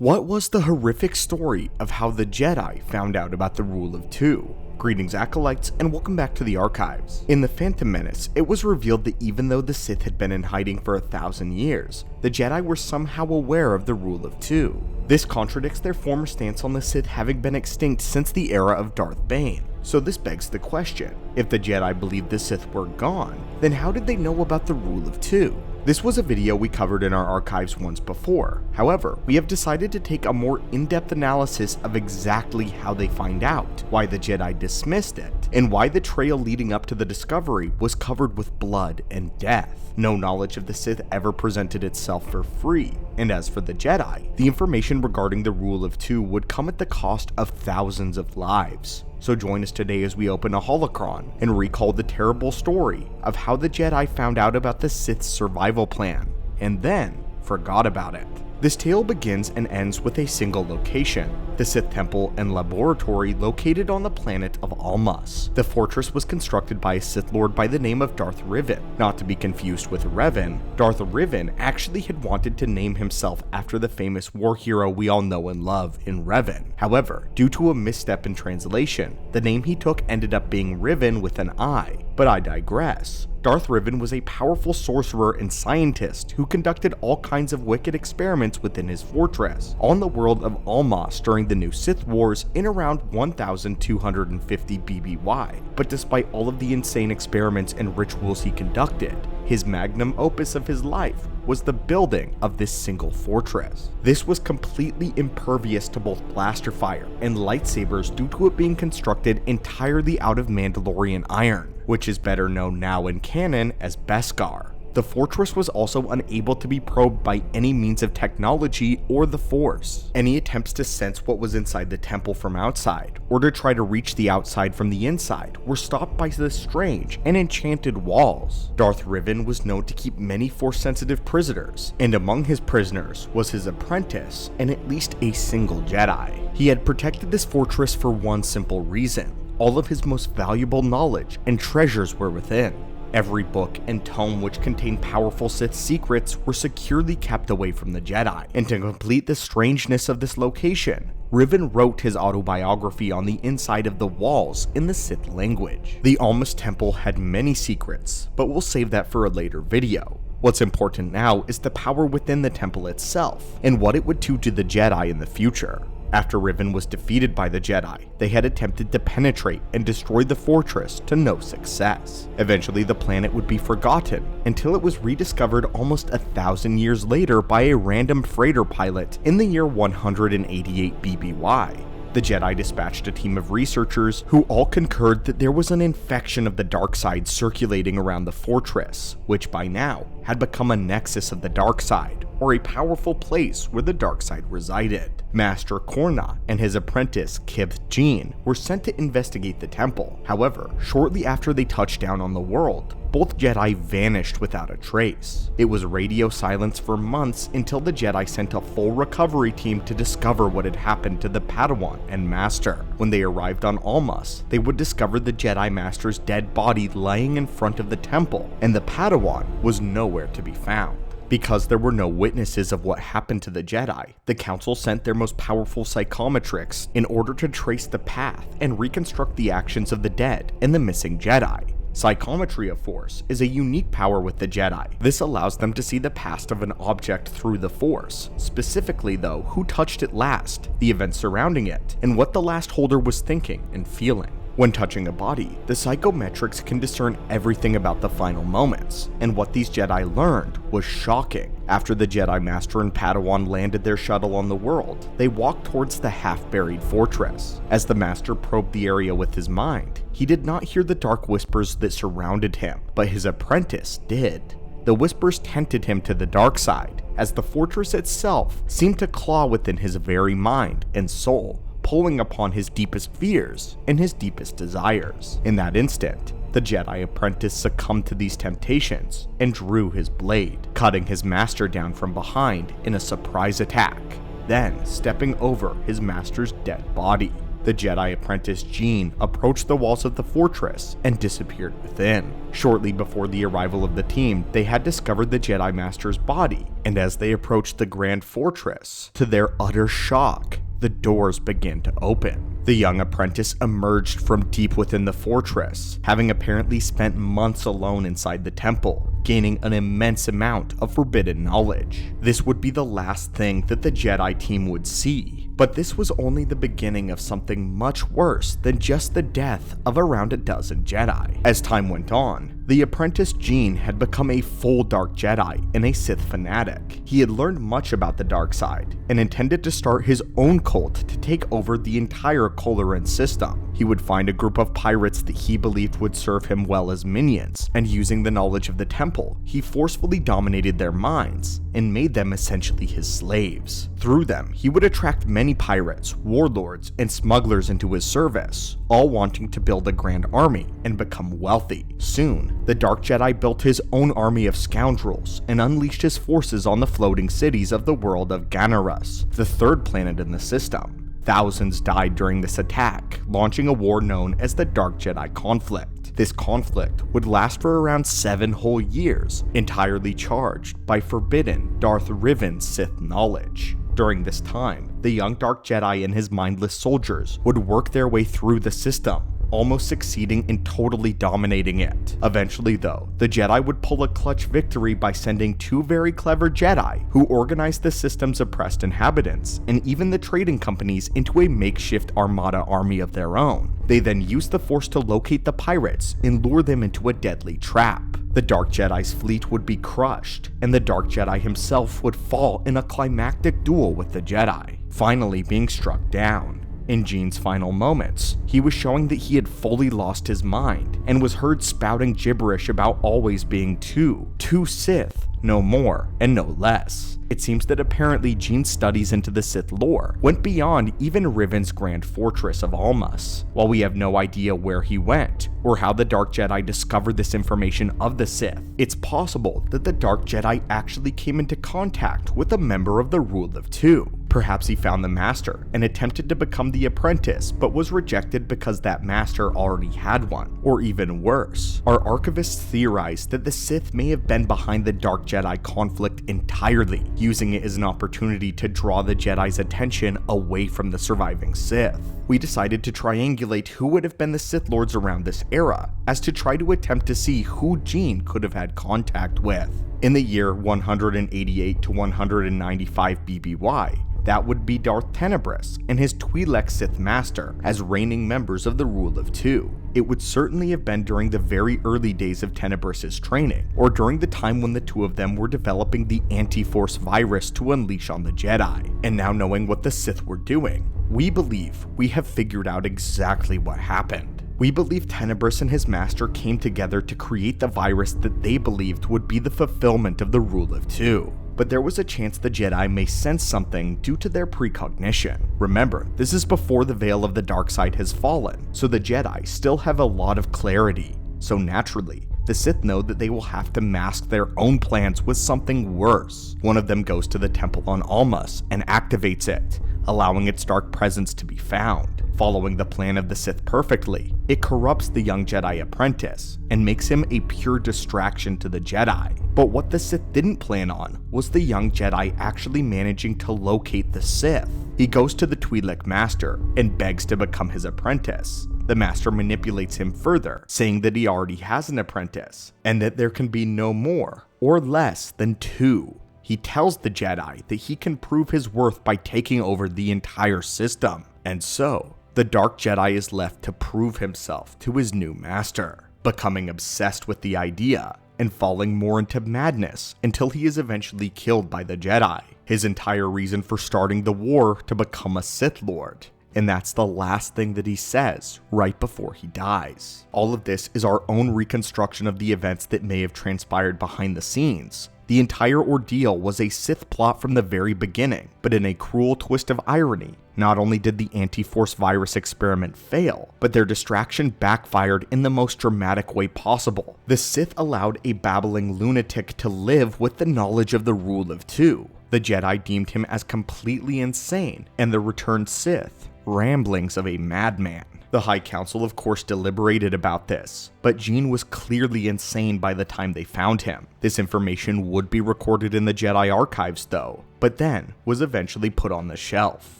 What was the horrific story of how the Jedi found out about the Rule of Two? Greetings Acolytes, and welcome back to the archives. In The Phantom Menace, it was revealed that even though the Sith had been in hiding for 1,000 years, the Jedi were somehow aware of the Rule of Two. This contradicts their former stance on the Sith having been extinct since the era of Darth Bane. So this begs the question, if the Jedi believed the Sith were gone, then how did they know about the Rule of Two? This was a video we covered in our archives once before. However, we have decided to take a more in-depth analysis of exactly how they find out, why the Jedi dismissed it, and why the trail leading up to the discovery was covered with blood and death. No knowledge of the Sith ever presented itself for free, and as for the Jedi, the information regarding the Rule of Two would come at the cost of thousands of lives. So join us today as we open a holocron and recall the terrible story of how the Jedi found out about the Sith's survival plan, and then forgot about it. This tale begins and ends with a single location, the Sith Temple and Laboratory located on the planet of Olympus. The fortress was constructed by a Sith Lord by the name of Darth Riven. Not to be confused with Revan, Darth Riven actually had wanted to name himself after the famous war hero we all know and love in Revan. However, due to a misstep in translation, the name he took ended up being Riven with an I, but I digress. Darth Riven was a powerful sorcerer and scientist who conducted all kinds of wicked experiments within his fortress on the world of Olympus during the New Sith Wars in around 1250 BBY. But despite all of the insane experiments and rituals he conducted, his magnum opus of his life was the building of this single fortress. This was completely impervious to both blaster fire and lightsabers due to it being constructed entirely out of Mandalorian iron, which is better known now in canon as Beskar. The fortress was also unable to be probed by any means of technology or the Force. Any attempts to sense what was inside the temple from outside, or to try to reach the outside from the inside, were stopped by the strange and enchanted walls. Darth Riven was known to keep many Force-sensitive prisoners, and among his prisoners was his apprentice and at least a single Jedi. He had protected this fortress for one simple reason: all of his most valuable knowledge and treasures were within. Every book and tome which contained powerful Sith secrets were securely kept away from the Jedi, and to complete the strangeness of this location, Riven wrote his autobiography on the inside of the walls in the Sith language. The Olympus Temple had many secrets, but we'll save that for a later video. What's important now is the power within the temple itself, and what it would do to the Jedi in the future. After Riven was defeated by the Jedi, they had attempted to penetrate and destroy the fortress to no success. Eventually the planet would be forgotten until it was rediscovered almost 1,000 years later by a random freighter pilot in the year 188 BBY. The Jedi dispatched a team of researchers who all concurred that there was an infection of the dark side circulating around the fortress, which by now had become a nexus of the dark side, or a powerful place where the dark side resided. Master Corna and his apprentice Kith Jean were sent to investigate the temple. However, shortly after they touched down on the world, both Jedi vanished without a trace. It was radio silence for months until the Jedi sent a full recovery team to discover what had happened to the Padawan and Master. When they arrived on Olympus, they would discover the Jedi Master's dead body laying in front of the temple, and the Padawan was nowhere to be found. Because there were no witnesses of what happened to the Jedi, the Council sent their most powerful psychometrics in order to trace the path and reconstruct the actions of the dead and the missing Jedi. Psychometry of Force is a unique power with the Jedi. This allows them to see the past of an object through the Force, specifically though who touched it last, the events surrounding it, and what the last holder was thinking and feeling. When touching a body, the psychometrics can discern everything about the final moments, and what these Jedi learned was shocking. After the Jedi Master and Padawan landed their shuttle on the world, they walked towards the half-buried fortress. As the Master probed the area with his mind, he did not hear the dark whispers that surrounded him, but his apprentice did. The whispers tempted him to the dark side, as the fortress itself seemed to claw within his very mind and soul, pulling upon his deepest fears and his deepest desires. In that instant, the Jedi apprentice succumbed to these temptations and drew his blade, cutting his master down from behind in a surprise attack, then stepping over his master's dead body. the Jedi apprentice Jean approached the walls of the fortress and disappeared within. Shortly before the arrival of the team, they had discovered the Jedi Master's body, and as they approached the Grand Fortress, to their utter shock, the doors began to open. The young apprentice emerged from deep within the fortress, having apparently spent months alone inside the temple, gaining an immense amount of forbidden knowledge. This would be the last thing that the Jedi team would see, but this was only the beginning of something much worse than just the death of around a dozen Jedi. As time went on, the apprentice Jean had become a full Dark Jedi and a Sith fanatic. He had learned much about the dark side and intended to start his own cult to take over the entire Coloran system. He would find a group of pirates that he believed would serve him well as minions, and using the knowledge of the temple, he forcefully dominated their minds and made them essentially his slaves. Through them, he would attract many pirates, warlords, and smugglers into his service, all wanting to build a grand army and become wealthy. Soon, the Dark Jedi built his own army of scoundrels and unleashed his forces on the floating cities of the world of Ganarus, the third planet in the system. Thousands died during this attack, launching a war known as the Dark Jedi Conflict. This conflict would last for around 7 whole years, entirely charged by forbidden Darth Riven Sith knowledge. During this time, the young Dark Jedi and his mindless soldiers would work their way through the system, almost succeeding in totally dominating it. Eventually though, the Jedi would pull a clutch victory by sending 2 very clever Jedi who organized the system's oppressed inhabitants and even the trading companies into a makeshift armada army of their own. They then used the Force to locate the pirates and lure them into a deadly trap. The Dark Jedi's fleet would be crushed, and the Dark Jedi himself would fall in a climactic duel with the Jedi, finally being struck down. In Jean's final moments, he was showing that he had fully lost his mind and was heard spouting gibberish about always being two Sith, no more and no less. It seems that apparently Jean's studies into the Sith lore went beyond even Riven's Grand Fortress of Olympus. While we have no idea where he went, or how the Dark Jedi discovered this information of the Sith, it's possible that the Dark Jedi actually came into contact with a member of the Rule of Two. Perhaps he found the Master and attempted to become the apprentice, but was rejected because that Master already had one, or even worse. Our archivists theorized that the Sith may have been behind the Dark Jedi conflict entirely, using it as an opportunity to draw the Jedi's attention away from the surviving Sith. We decided to triangulate who would have been the Sith Lords around this era, as to try to attempt to see who Jean could have had contact with. In the year 188 to 195 BBY, that would be Darth Tenebris and his Twi'lek Sith Master as reigning members of the Rule of Two. It would certainly have been during the very early days of Tenebris's training, or during the time when the two of them were developing the Anti-Force virus to unleash on the Jedi. And now knowing what the Sith were doing, we believe we have figured out exactly what happened. We believe Tenebris and his master came together to create the virus that they believed would be the fulfillment of the Rule of Two. But there was a chance the Jedi may sense something due to their precognition. Remember, this is before the veil of the dark side has fallen, so the Jedi still have a lot of clarity. So naturally, the Sith know that they will have to mask their own plans with something worse. One of them goes to the temple on Almas and activates it, allowing its dark presence to be found. Following the plan of the Sith perfectly, it corrupts the young Jedi apprentice and makes him a pure distraction to the Jedi. But what the Sith didn't plan on was the young Jedi actually managing to locate the Sith. He goes to the Twi'lek Master and begs to become his apprentice. The Master manipulates him further, saying that he already has an apprentice, and that there can be no more or less than 2. He tells the Jedi that he can prove his worth by taking over the entire system, and so the Dark Jedi is left to prove himself to his new master, becoming obsessed with the idea and falling more into madness until he is eventually killed by the Jedi. His entire reason for starting the war to become a Sith Lord. And that's the last thing that he says right before he dies. All of this is our own reconstruction of the events that may have transpired behind the scenes. The entire ordeal was a Sith plot from the very beginning, but in a cruel twist of irony, not only did the Anti-Force virus experiment fail, but their distraction backfired in the most dramatic way possible. The Sith allowed a babbling lunatic to live with the knowledge of the Rule of Two. The Jedi deemed him as completely insane, and the returned Sith ramblings of a madman. The High Council of course deliberated about this, but Gene was clearly insane by the time they found him. This information would be recorded in the Jedi archives though, but then was eventually put on the shelf.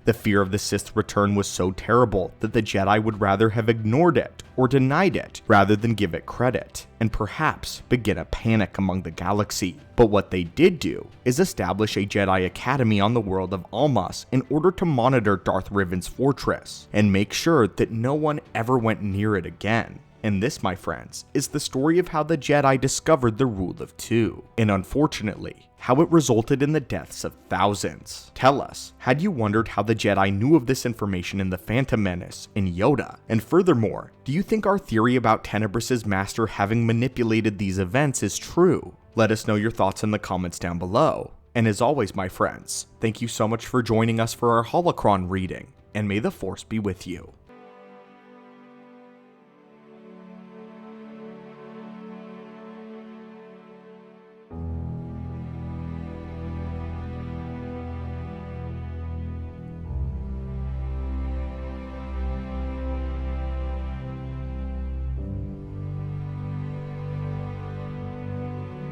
The fear of the Sith's return was so terrible that the Jedi would rather have ignored it or denied it rather than give it credit, and perhaps begin a panic among the galaxy. But what they did do is establish a Jedi Academy on the world of Almas in order to monitor Darth Riven's fortress and make sure that no one ever went near it again. And this, my friends, is the story of how the Jedi discovered the Rule of Two, and unfortunately, how it resulted in the deaths of thousands. Tell us, had you wondered how the Jedi knew of this information in The Phantom Menace, in Yoda? And furthermore, do you think our theory about Tenebrous' master having manipulated these events is true? Let us know your thoughts in the comments down below. And as always, my friends, thank you so much for joining us for our Holocron reading, and may the Force be with you.